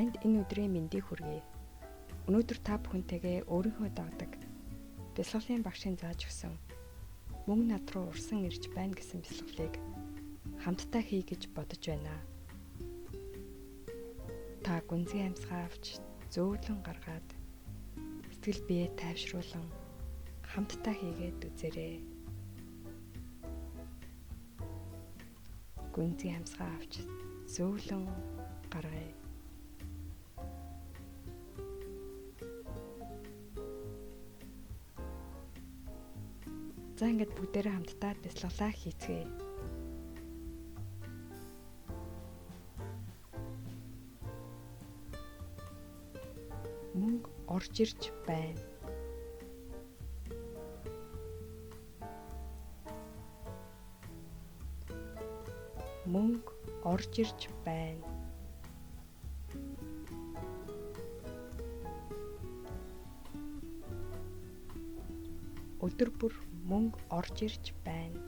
Танд энэ өдрийн мэндийг хүргэе. Өнөөдөр та бүхэнтэйгээ өөрийнхөө дагдаг бясалгалын багшийн зааж өгсөн мөн над руу урсан ирж байна гэсэн бясалгалыг хамтдаа хий гэж бодож байна. Та гүнзгий амьсгаа авч зөөлөн гаргаад сэтгэл биеэ тайвшруулан хамтдаа хийгээд үзээрэй. Гүнзгий амьсгаа авч зөөлөн гаргая. За ингээд бүгдээрээ хамтдаа бясалгалаа хийцгээе. Мөнгө орж ирж байна. Мөнгө орж ирж байна. Өдөр бүр мөнгө орж ирж байна.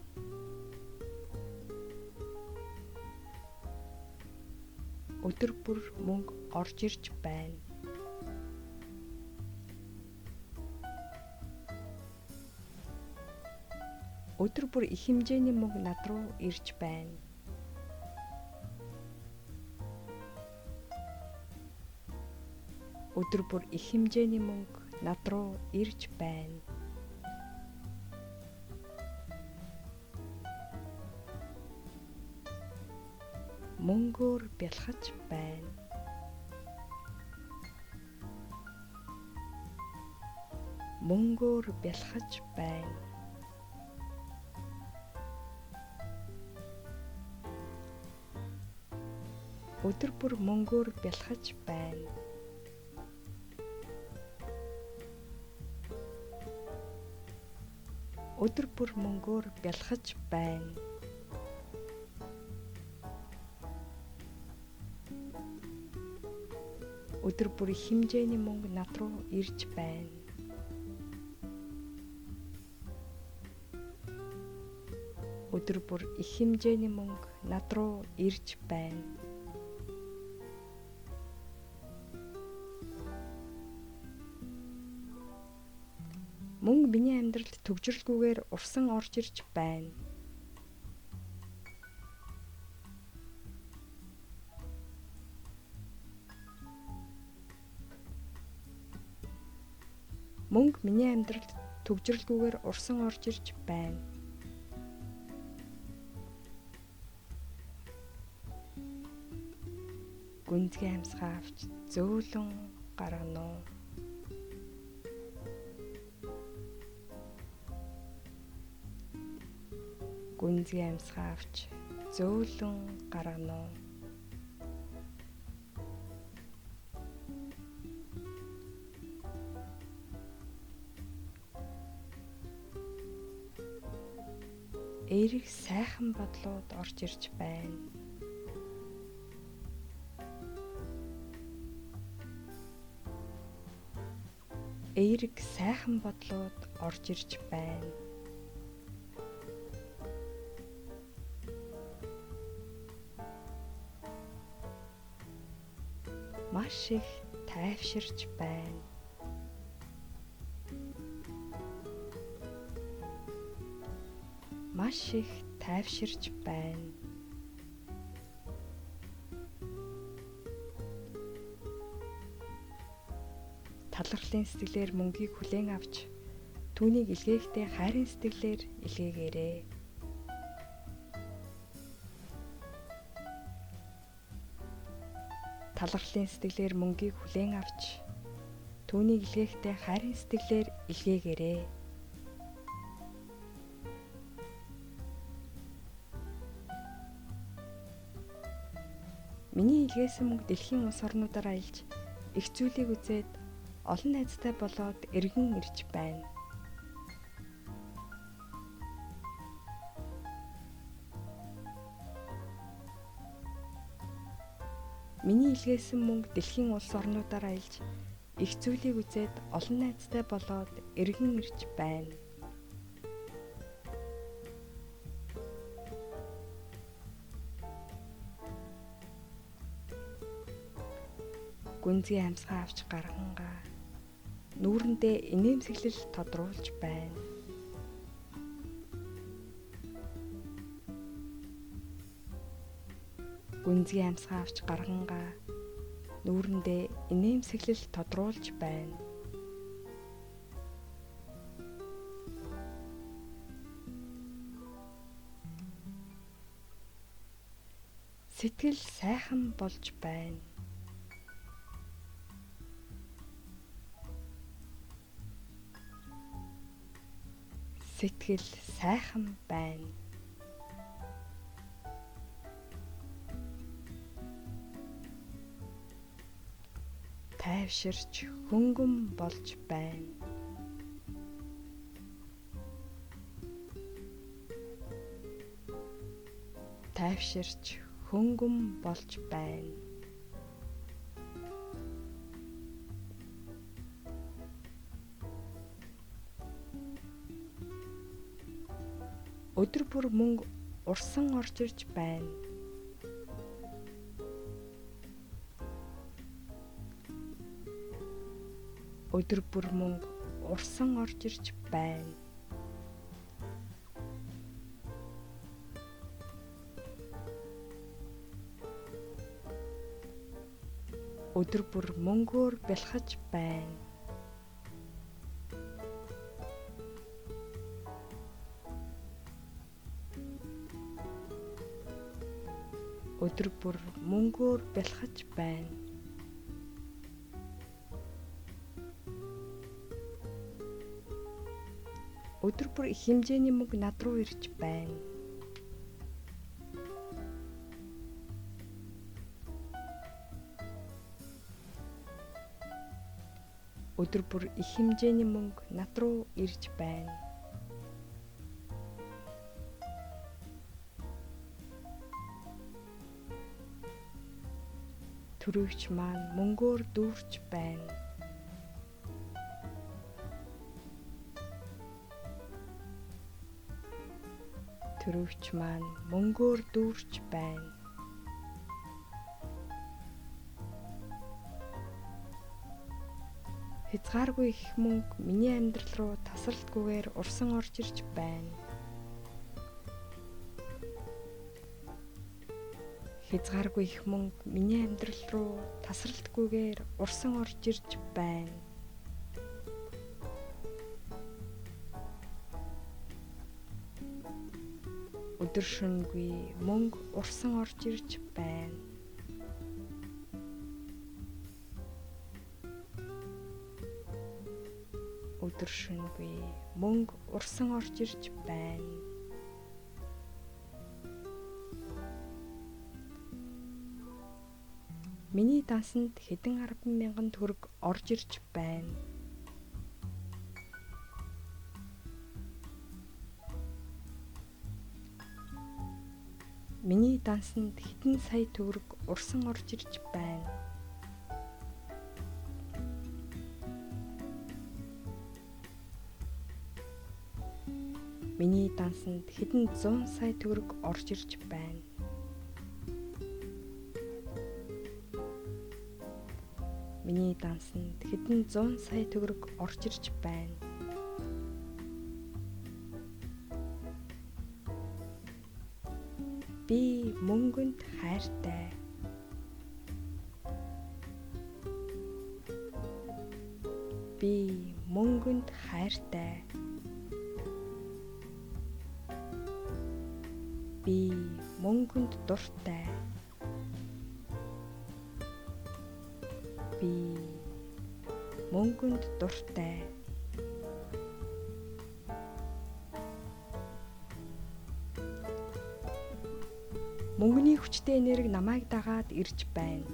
Өдөр бүр мөнгө орж ирж байна. Өдөр бүр их хэмжээний мөнгө над руу ирж байна. Өдөр бүр их хэмжээний мөнгө над руу ирж байна. Мөнгөөр бялхаж байна. Мөнгөөр бялхаж байна. Өдөр бүр мөнгөөр бялхаж байна. Өдөр бүр мөнгөөр бялхаж байна. Өдөр бүр их хэмжээний мөнгө над руу ирж байна. Өдөр бүр их хэмжээний мөнгө над руу ирж байна. Мөнгө миний амьдралд төгжрөлгүйгээр урсан орж ирж байна. Мөнгө миний амьдралд төгжрөлгүйгээр урсан орж ирж байна. Гүнзгий амьсгаа авч зөөлөн гаргана уу. Гүнзгий амьсгаа авч зөөлөн гаргана уу. Эерэг сайхан бодлууд орж ирж байна. Эерэг сайхан бодлууд орж ирж байна. Маш их тайвширч байна. Маш их тайвширч байна. Талархлын сэтгэлээр мөнгийг хүлээн авч түүнийг илгээхдээ хайрын сэтгэлээр илгээгээрэй. Талархлын сэтгэлээр мөнгийг хүлээн авч түүнийг илгээхдээ хайрын сэтгэлээр илгээгээрэй. Миний илгээсэн мөнгө дэлхийн улс орнуудаар аялж их зүйлийг үзээд олон найзтай болоод эргэн ирж байна. Миний илгээсэн мөнгө дэлхийн улс орнуудаар аялж их зүйлийг үзээд олон найзтай болоод эргэн ирж байна. Гүнзгий амьсгаа авч гаргангаа нүүрэндээ инээмсэглэл тодруулж байна. Гүнзгий амьсгаа авч гаргангаа нүүрэндээ инээмсэглэл тодруулж байна. Сэтгэл сайхан болж байна. Сэтгэл сайхан байна. Тайвширч хөнгөн болж байна. Тайвширч хөнгөн болж байна. Өдөр бүр мөнгө урсан орж ирж байна. Өдөр бүр мөнгө урсан орж ирж байна. Өдөр бүр мөнгөөр бэлхэж байна. Өдөр бүр мөнгөөр бэлхэж байна. Өдөр бүр их хэмжээний мөнгө над руу ирж байна. Өдөр бүр их хэмжээний мөнгө над руу ирж байна. Төрөгч маань мөнгөөр дүүрч байна. Төрөгч маань мөнгөөр дүүрч байна. Хязгааргүй их мөнгө миний амьдрал руу тасралтгүйгээр урсан орж ирж байна. Хязгааргүй их мөнгө миний амьдрал руу тасралтгүйгээр урсан орж ирж байна. Өдөр шөнөгүй мөнгө урсан орж ирж байна. Өдөр шөнөгүй мөнгө урсан орж ирж байна. Миний дансанд хэдэн 10,000 төгрөг орж ирж байна. Миний дансанд хэдэн сая төгрөг урсан орж ирж байна. Миний дансанд хэдэн 100 сая төгрөг орж ирж байна. Миний дансанд хэдэн 100 сая төгрөг орж ирж байна. Би мөнгөнд хайртай. Би мөнгөнд хайртай. Би мөнгөнд дуртай. Би мөнгөнд дуртай. Мөнгөний хүчтэй энерги намайг дагаад ирж байна.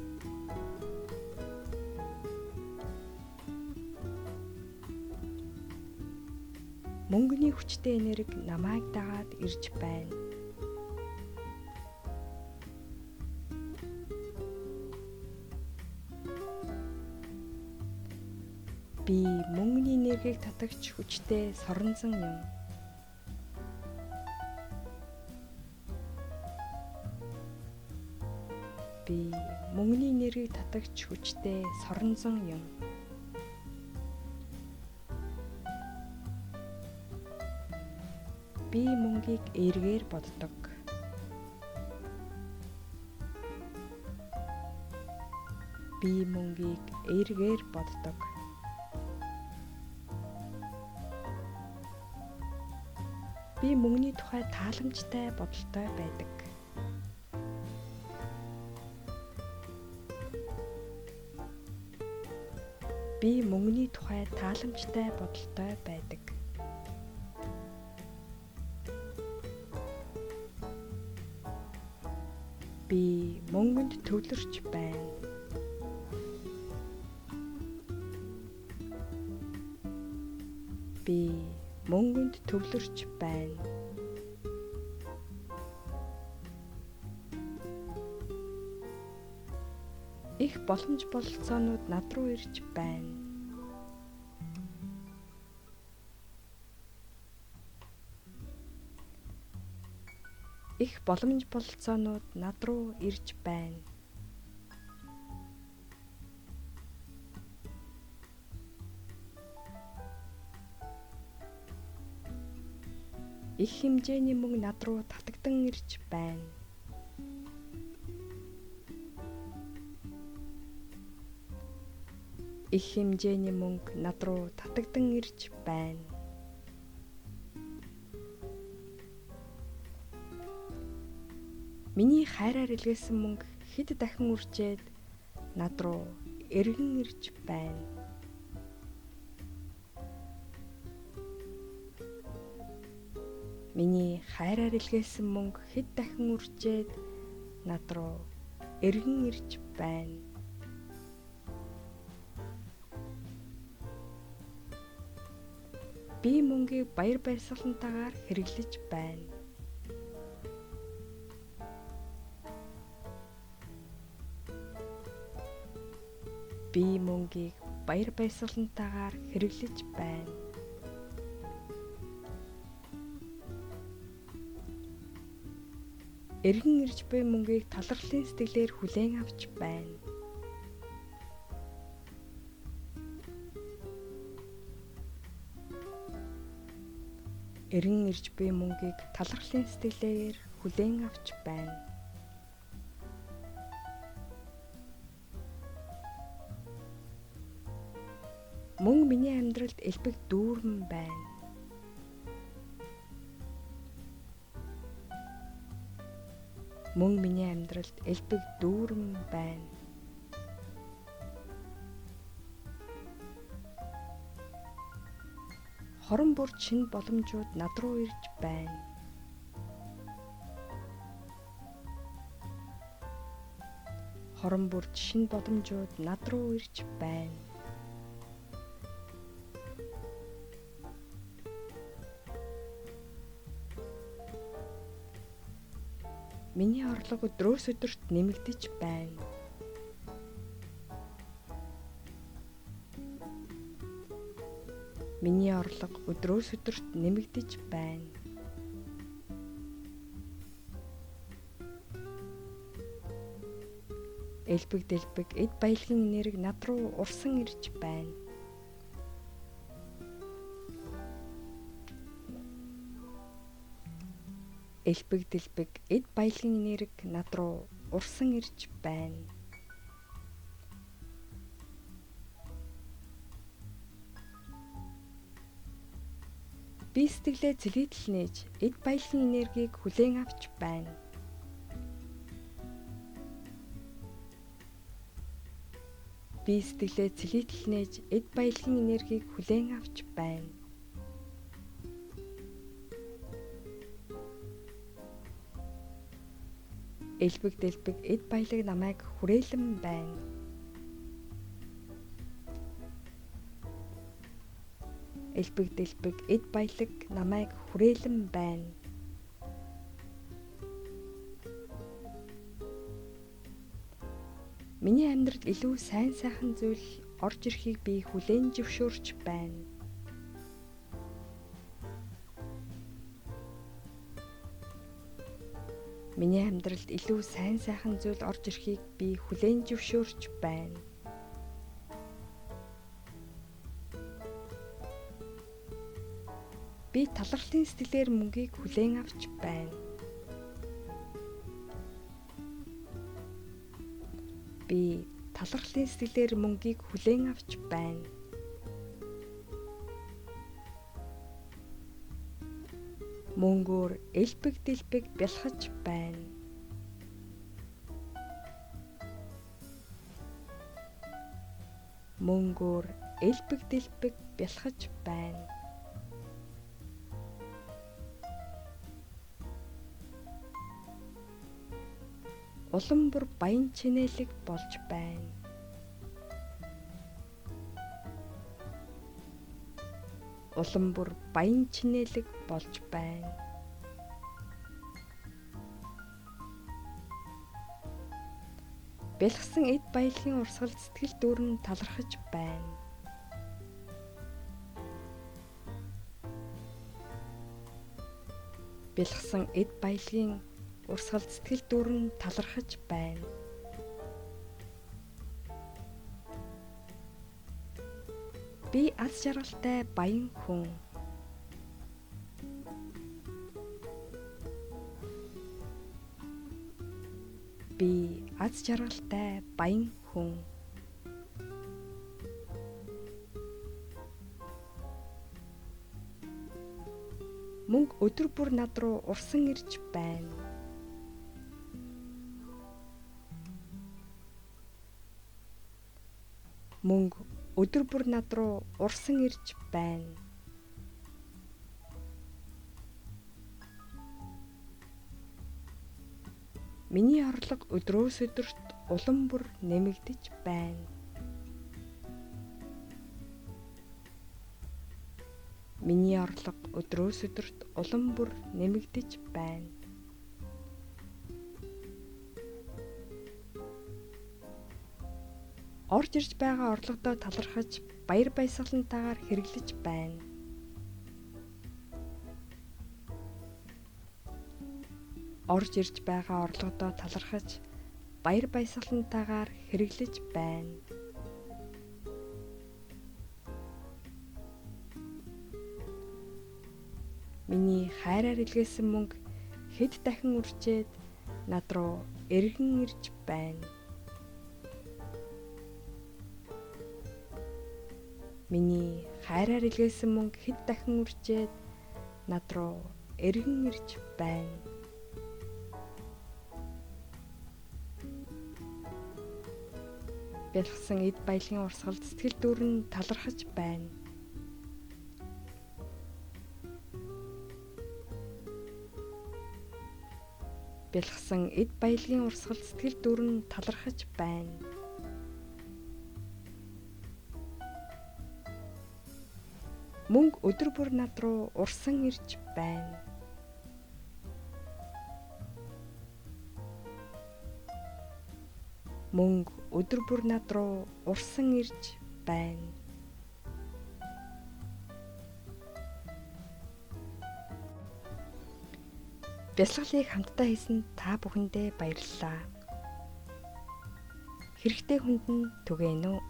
Мөнгөний хүчтэй энерги намайг дагаад ирж байна. Би мөнгөний энергийг татагч хүчтэй соронзон юм. Би мөнгөний нэрийг татагч хүчтэй соронзон юм. Би мөнгийг эергээр боддог. Би мөнгийг эергээр боддог. Би мөнгөний тухай тааламжтай бодолтой байдаг. Би мөнгөний тухай тааламжтай бодолтой байдаг. Би мөнгөнд төвлөрч байна. Би мөнгөнд төвлөрч байна. Их боломж бололцоонууд над руу ирж байна. Их боломж бололцоонууд над руу ирж байна. Их хэмжээний мөнгө над руу татагдан ирж байна. Их хэмжээний мөнгө над руу татагдан ирж байна. Миний хайраар илгээсэн мөнгө хэд дахин үржээд над руу эргэн ирж байна. Миний хайраар илгээсэн мөнгө хэд дахин үржээд над руу эргэн ирж байна. Би мөнгийг баяр баясгалантайгаар хэрэглэж байна. Би мөнгийг баяр баясгалантайгаар хэрэглэж байна. Эргэн ирж буй мөнгийг талархлын сэтгэлээр хүлээн авч байна. Эргэн ирж буй мөнгийг талархлын сэтгэлээр хүлээн авч байна. Мөнгө миний амьдралд элбэг дүүрэн байна. Мөнгө миний амьдралд элбэг дүүрэн байна. Хорон бүр шинэ боломжууд над руу ирж байна. Хорон бүр шинэ боломжууд над руу ирж байна. Миний орлого өдрөөс өдөрт нэмэгдэж байна. Миний орлого өдрөөс өдөрт нэмэгдэж байна. Элбэг дэлбэг эд баялагын энерги над руу урсан ирж байна. Элбэг дэлбэг эд баялагын энерги над руу урсан ирж байна. Би сэтгэлээ цэлийтэл нээж эд баялагын энергийг хүлээн авч байна. Би сэтгэлээ цэлийтэл нээж эд баялагын энергийг хүлээн авч байна. Элбэг дэлбэг эд баялаг намайг хүрээлэн байна. Элбэг дэлбэг эд баялаг намайг хүрээлэн байна. Миний амьдралд илүү сайн сайхан зүйл орж ирэхийг би хүлээн зөвшөөрч байна. Миний амьдралд илүү сайн сайхан зүйл орж ирэхийг би хүлээн зөвшөөрч байна. Би талархлын сэтгэлээр мөнгийг хүлээн авч байна. Би талархлын сэтгэлээр мөнгийг хүлээн авч байна. Мөнгөөр элбэг дэлбэг бялхаж байна. Мөнгөөр элбэг дэлбэг бялхаж байна. Улам бүр баян чинэлэг болж байна. Улам бүр баян чинэлэг болж байна. Бэлгсэн эд баялагын урсгал сэтгэл дүүрэн талархаж байна. Бэлгсэн эд баялагын урсгал сэтгэл дүүрэн талархаж байна. Би аз жаргалтай баян хүн. Би аз жаргалтай баян хүн. Мөнгө өдөр бүр над руу урсан ирж байна. Мөнгө өдөр бүр над руу урсан ирж байна. Миний орлого өдрөөс өдөрт улам бүр нэмэгдэж байна. Миний орлого өдрөөс өдөрт улам бүр нэмэгдэж байна. Орж ирж байгаа орлогодоо талархаж баяр баясгалантайгаар хэрэглэж байна. Орж ирж байгаа орлогодоо талархаж баяр баясгалантайгаар хэрэглэж байна. Миний хайраар илгээсэн мөнгө хэд дахин үржээд над руу эргэн ирж байна. Миний хайраар илгээсэн мөнгө хэд дахин үржээд над руу эргэн ирж байна. Бэлгсэн эд баялагын урсгалд сэтгэл дүүрэн талархаж байна. Бэлгсэн эд баялагын урсгалд сэтгэл дүүрэн талархаж байна. Мөнгө өдөр бүр над руу урсан ирж байна. Мөнгө өдөр бүр над руу урсан ирж байна. Бясалгалыг хамтдаа хийсэн та бүхэндээ баярлалаа. Хэрэгтэй хүнд нь түгээнэ үү?